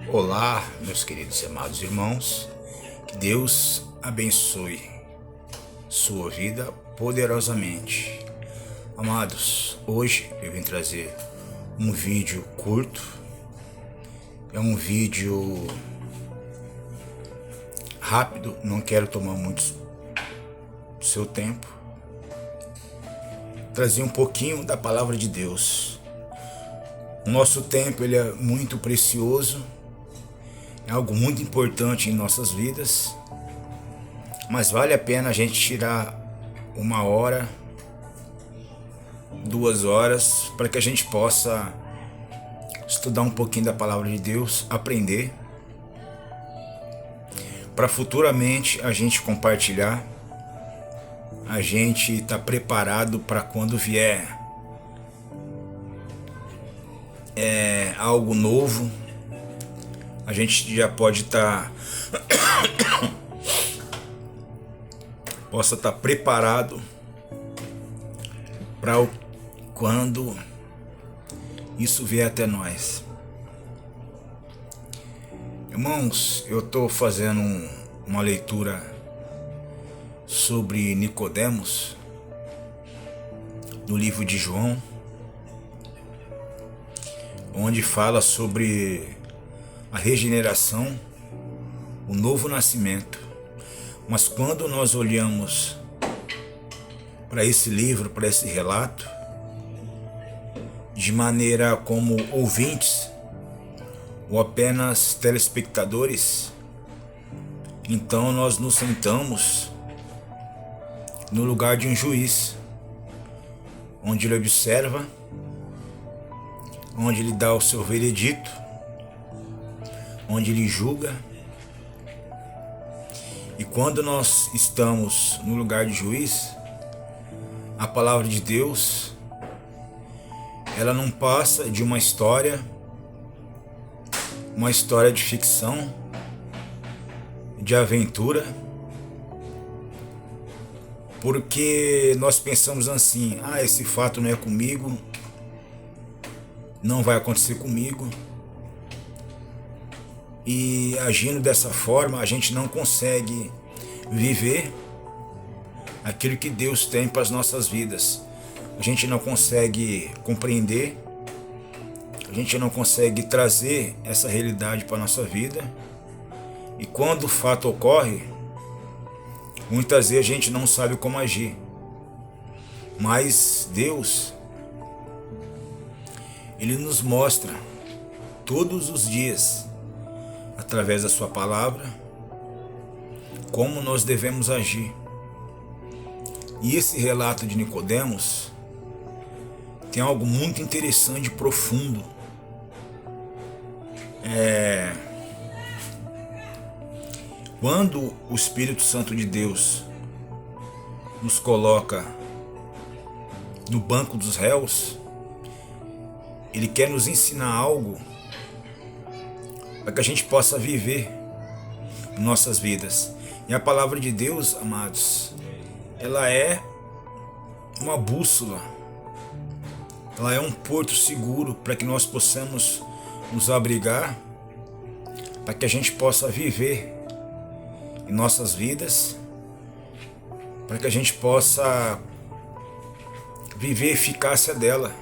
Olá, meus queridos e amados irmãos, que Deus abençoe sua vida poderosamente. Amados, hoje eu vim trazer um vídeo curto, é um vídeo rápido, não quero tomar muito do seu tempo. Trazer um pouquinho da palavra de Deus. O nosso tempo ele é muito precioso, é algo muito importante em nossas vidas, mas vale a pena a gente tirar 1 hora, 2 horas, para que a gente possa estudar um pouquinho da palavra de Deus, aprender, para futuramente a gente compartilhar, a gente estar preparado para quando vier algo novo, a gente já pode possa estar preparado para quando isso vier até nós. Irmãos, eu estou fazendo uma leitura sobre Nicodemos no livro de João, onde fala sobre a regeneração, o novo nascimento. Mas quando nós olhamos para esse livro, para esse relato, de maneira como ouvintes ou apenas telespectadores, então nós nos sentamos no lugar de um juiz, onde ele observa, onde ele dá o seu veredito, onde ele julga. E quando nós estamos no lugar de juiz, a palavra de Deus, ela não passa de uma história de ficção, de aventura, porque nós pensamos assim: esse fato não é comigo, não vai acontecer comigo. E agindo dessa forma, a gente não consegue viver aquilo que Deus tem para as nossas vidas. A gente não consegue compreender, a gente não consegue trazer essa realidade para a nossa vida. E quando o fato ocorre, muitas vezes a gente não sabe como agir. Mas Deus, Ele nos mostra todos os dias, através da sua palavra, como nós devemos agir. E esse relato de Nicodemos tem algo muito interessante e profundo. Quando o Espírito Santo de Deus nos coloca no banco dos réus, Ele quer nos ensinar algo para que a gente possa viver nossas vidas. E a palavra de Deus, amados, ela é uma bússola, ela é um porto seguro para que nós possamos nos abrigar, para que a gente possa viver em nossas vidas, para que a gente possa viver a eficácia dela.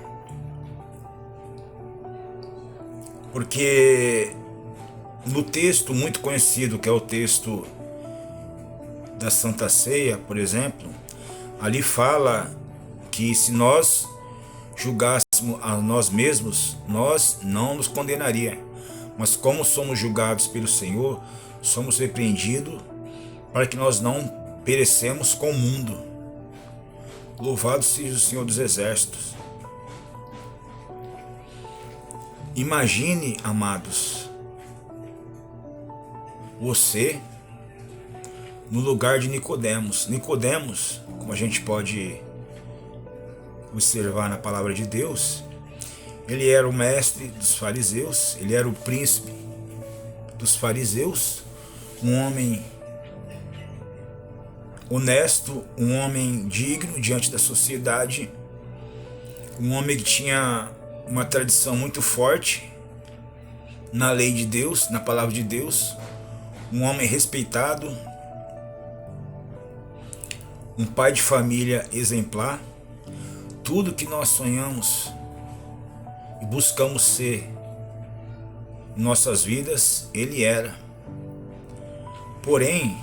Porque no texto muito conhecido, que é o texto da Santa Ceia, por exemplo, ali fala que se nós julgássemos a nós mesmos, nós não nos condenaria. Mas como somos julgados pelo Senhor, somos repreendidos para que nós não perecemos com o mundo. Louvado seja o Senhor dos Exércitos. Imagine, amados, você no lugar de Nicodemos. Nicodemos, como a gente pode observar na palavra de Deus, ele era o mestre dos fariseus, ele era o príncipe dos fariseus, um homem honesto, um homem digno diante da sociedade, um homem que tinha uma tradição muito forte na lei de Deus, na palavra de Deus, um homem respeitado, um pai de família exemplar, tudo que nós sonhamos e buscamos ser em nossas vidas, ele era. Porém,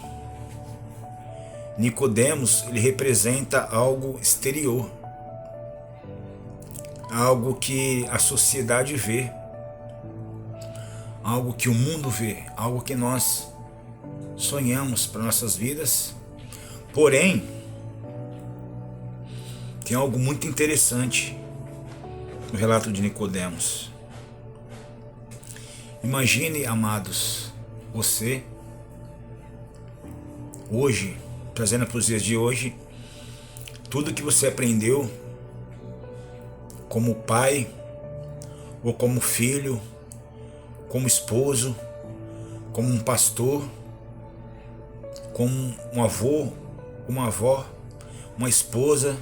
Nicodemos, ele representa algo exterior, algo que a sociedade vê, algo que o mundo vê, algo que nós sonhamos para nossas vidas. Porém, tem algo muito interessante no relato de Nicodemos. Imagine, amados, você hoje, trazendo para os dias de hoje, tudo que você aprendeu como pai, ou como filho, como esposo, como um pastor, como um avô, uma avó, uma esposa,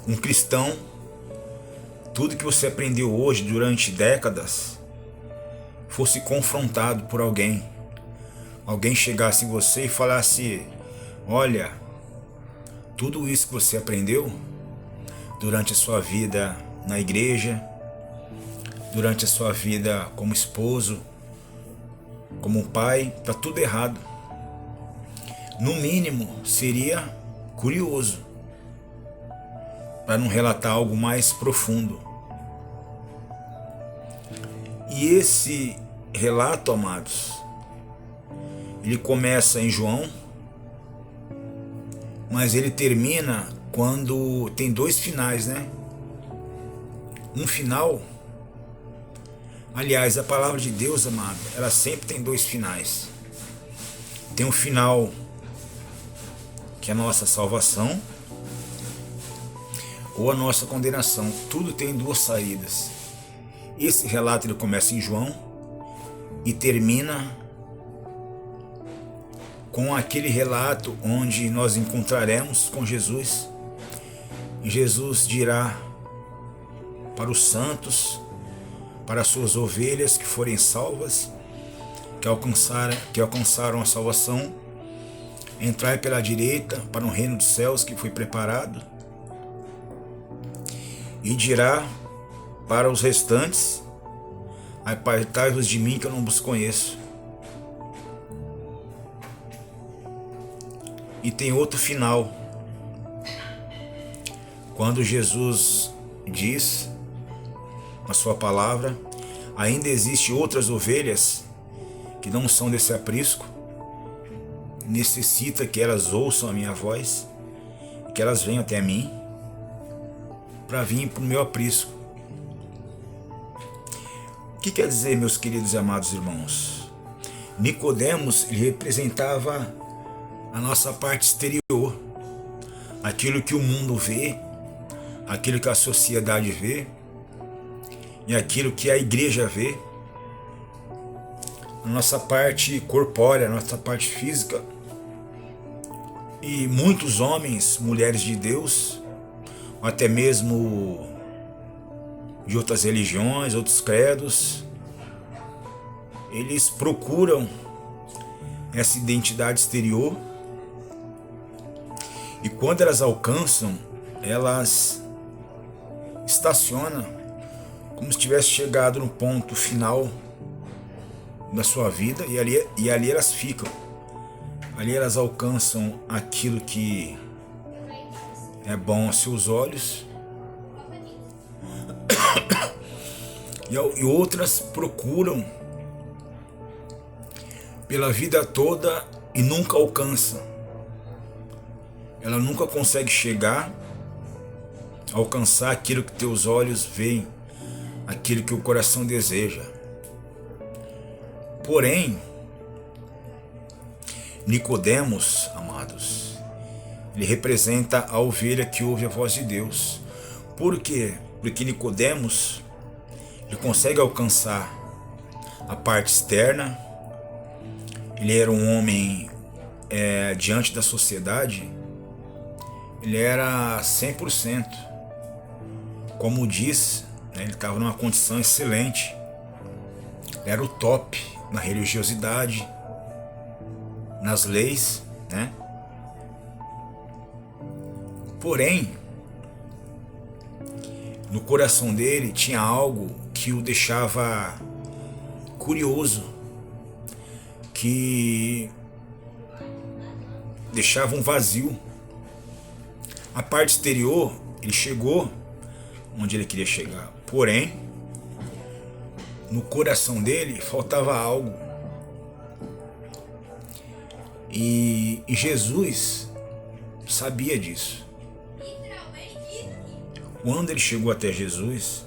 um cristão, tudo que você aprendeu hoje durante décadas fosse confrontado por alguém chegasse em você e falasse: olha, tudo isso que você aprendeu durante a sua vida na igreja, durante a sua vida como esposo, como pai, está tudo errado. No mínimo, seria curioso, para não relatar algo mais profundo. E esse relato, amados, ele começa em João, mas ele termina quando tem dois finais, né? Um final, aliás, a palavra de Deus, amado, ela sempre tem dois finais. Tem um final que é a nossa salvação, ou a nossa condenação. Tudo tem duas saídas. Esse relato ele começa em João e termina com aquele relato onde nós encontraremos com Jesus. E Jesus dirá para os santos, para as suas ovelhas que forem salvas, que alcançaram a salvação: entrai pela direita para o reino dos céus que foi preparado. E dirá para os restantes: apartai-vos de mim, que eu não vos conheço. E tem outro final, quando Jesus diz na sua palavra: ainda existem outras ovelhas que não são desse aprisco, necessita que elas ouçam a minha voz, que elas venham até mim, para vir para o meu aprisco. O que quer dizer, meus queridos e amados irmãos? Nicodemos, ele representava a nossa parte exterior, aquilo que o mundo vê, aquilo que a sociedade vê e aquilo que a igreja vê, a nossa parte corpórea, a nossa parte física. E muitos homens, mulheres de Deus, ou até mesmo de outras religiões, outros credos, eles procuram essa identidade exterior, e quando elas alcançam, elas estacionam como se tivesse chegado no ponto final da sua vida, e ali elas ficam. Ali elas alcançam aquilo que é bom aos seus olhos, e outras procuram pela vida toda e nunca alcançam. Ela nunca consegue chegar, alcançar aquilo que teus olhos veem, aquilo que o coração deseja. Porém, Nicodemos, amados, ele representa a ovelha que ouve a voz de Deus. Por quê? Porque Nicodemos, ele consegue alcançar a parte externa. Ele era um homem diante da sociedade, ele era 100%. Como diz né? Ele estava numa condição excelente, era o top na religiosidade, nas leis, né? Porém, no coração dele tinha algo que o deixava curioso, que deixava um vazio. A parte exterior, ele chegou onde ele queria chegar, porém, no coração dele faltava algo. E Jesus sabia disso. Quando ele chegou até Jesus,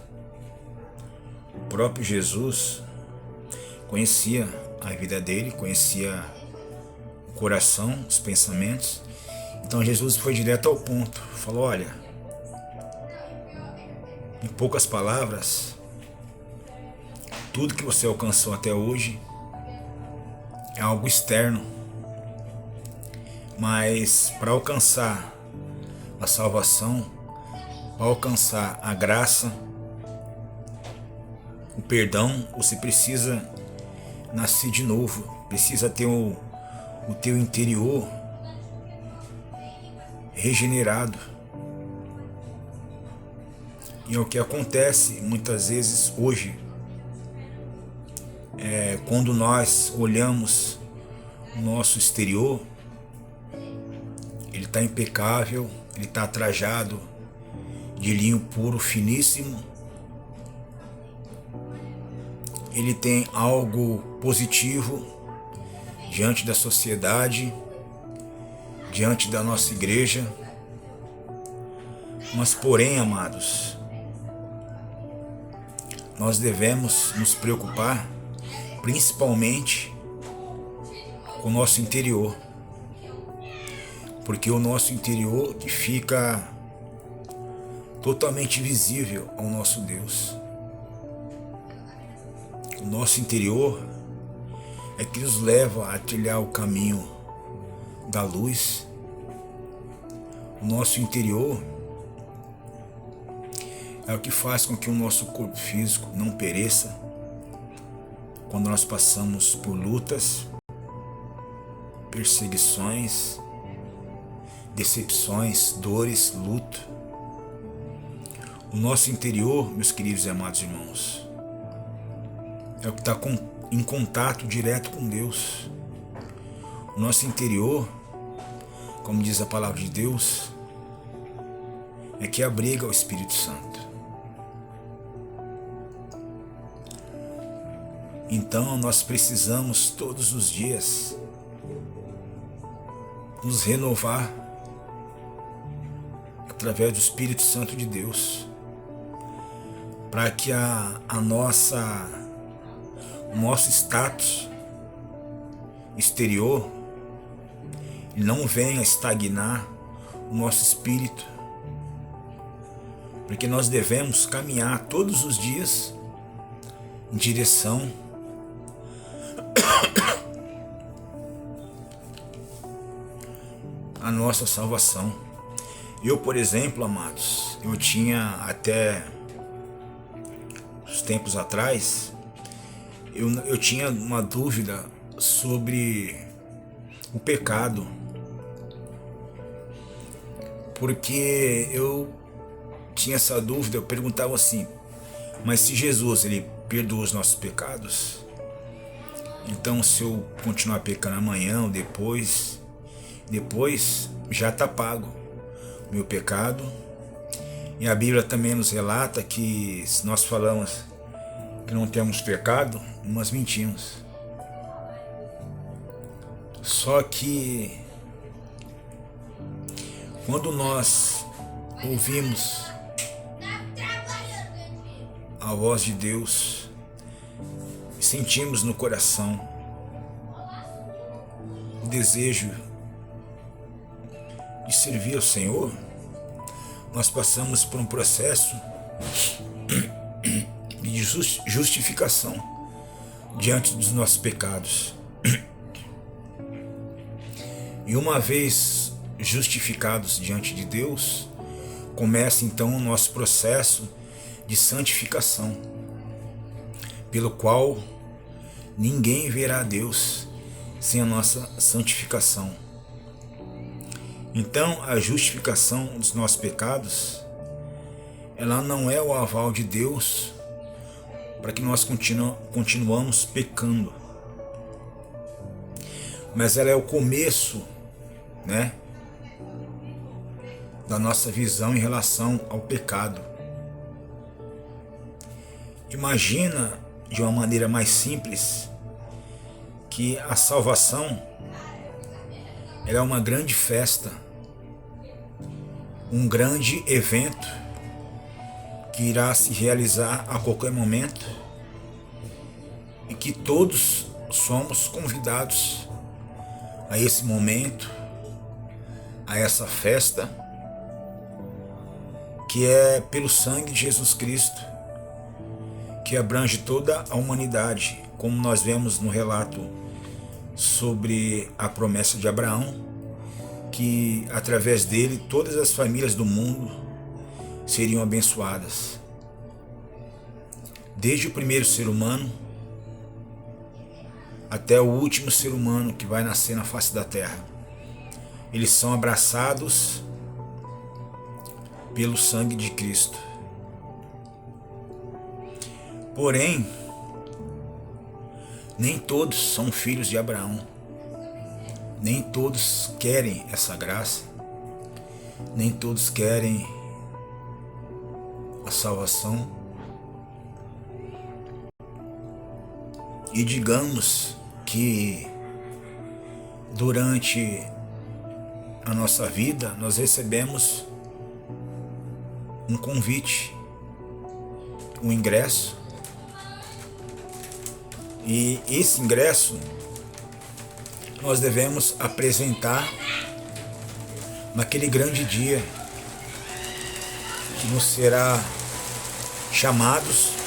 o próprio Jesus conhecia a vida dele, conhecia o coração, os pensamentos. Então Jesus foi direto ao ponto, falou: olha, em poucas palavras, tudo que você alcançou até hoje é algo externo, mas para alcançar a salvação, para alcançar a graça, o perdão, você precisa nascer de novo, precisa ter o teu interior regenerado. E é o que acontece muitas vezes hoje, quando nós olhamos o nosso exterior, ele está impecável, ele está trajado de linho puro, finíssimo, ele tem algo positivo diante da sociedade, diante da nossa igreja. Mas porém, amados, nós devemos nos preocupar principalmente com o nosso interior, porque o nosso interior que fica totalmente visível ao nosso Deus. O nosso interior é que nos leva a trilhar o caminho da luz. O nosso interior é o que faz com que o nosso corpo físico não pereça quando nós passamos por lutas, perseguições, decepções, dores, luto. O nosso interior, meus queridos e amados irmãos, é o que está em contato direto com Deus. O nosso interior, como diz a palavra de Deus, é que abriga o Espírito Santo. Então nós precisamos todos os dias nos renovar através do Espírito Santo de Deus, para que o nosso status exterior não venha estagnar o nosso espírito, porque nós devemos caminhar todos os dias em direção à nossa salvação. Eu, por exemplo, amados, eu tinha até uns tempos atrás, eu tinha uma dúvida sobre o pecado, porque eu tinha essa dúvida, eu perguntava assim: mas se Jesus, ele perdoa os nossos pecados, então se eu continuar pecando amanhã ou depois já está pago o meu pecado. E a Bíblia também nos relata que se nós falamos que não temos pecado, nós mentimos. Só que quando nós ouvimos a voz de Deus e sentimos no coração o desejo de servir ao Senhor, nós passamos por um processo de justificação diante dos nossos pecados. E uma vez justificados diante de Deus, começa então o nosso processo de santificação, pelo qual ninguém verá a Deus sem a nossa santificação. Então, a justificação dos nossos pecados, ela não é o aval de Deus para que nós continuamos pecando, mas ela é o começo, né, da nossa visão em relação ao pecado. Imagina de uma maneira mais simples que a salvação ela é uma grande festa, um grande evento que irá se realizar a qualquer momento e que todos somos convidados a esse momento, a essa festa, que é pelo sangue de Jesus Cristo, que abrange toda a humanidade, como nós vemos no relato sobre a promessa de Abraão, que através dele todas as famílias do mundo seriam abençoadas. Desde o primeiro ser humano até o último ser humano que vai nascer na face da terra. Eles são abraçados pelo sangue de Cristo. Porém, nem todos são filhos de Abraão. Nem todos querem essa graça. Nem todos querem a salvação. E digamos que durante a nossa vida nós recebemos um convite, um ingresso, e esse ingresso nós devemos apresentar naquele grande dia que nos será chamados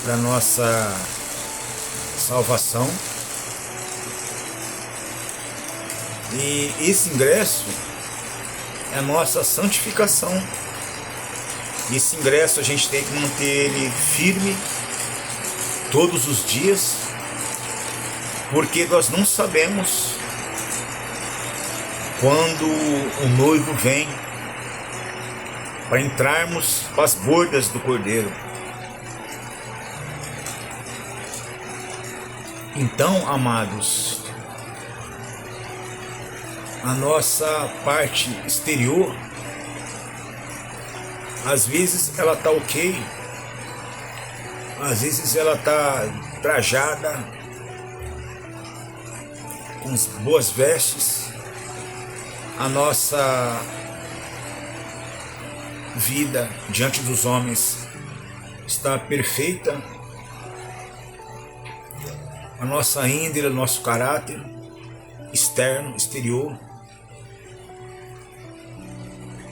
para nossa salvação. E esse ingresso é a nossa santificação. Esse ingresso a gente tem que manter ele firme todos os dias, porque nós não sabemos quando o noivo vem para entrarmos às bordas do Cordeiro. Então, amados, a nossa parte exterior, às vezes ela está ok, às vezes ela está trajada com boas vestes, a nossa vida diante dos homens está perfeita, a nossa índole, o nosso caráter externo, exterior,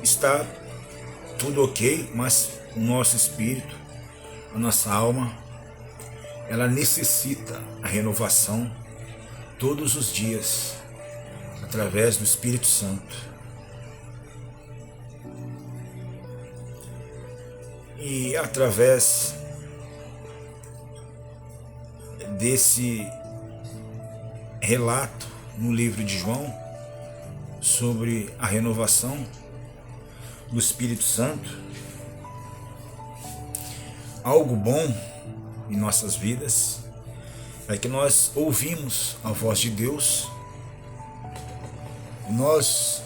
está tudo ok, mas o nosso espírito, a nossa alma, ela necessita a renovação todos os dias, através do Espírito Santo. E através desse relato no livro de João sobre a renovação do Espírito Santo, algo bom em nossas vidas é que nós ouvimos a voz de Deus, nós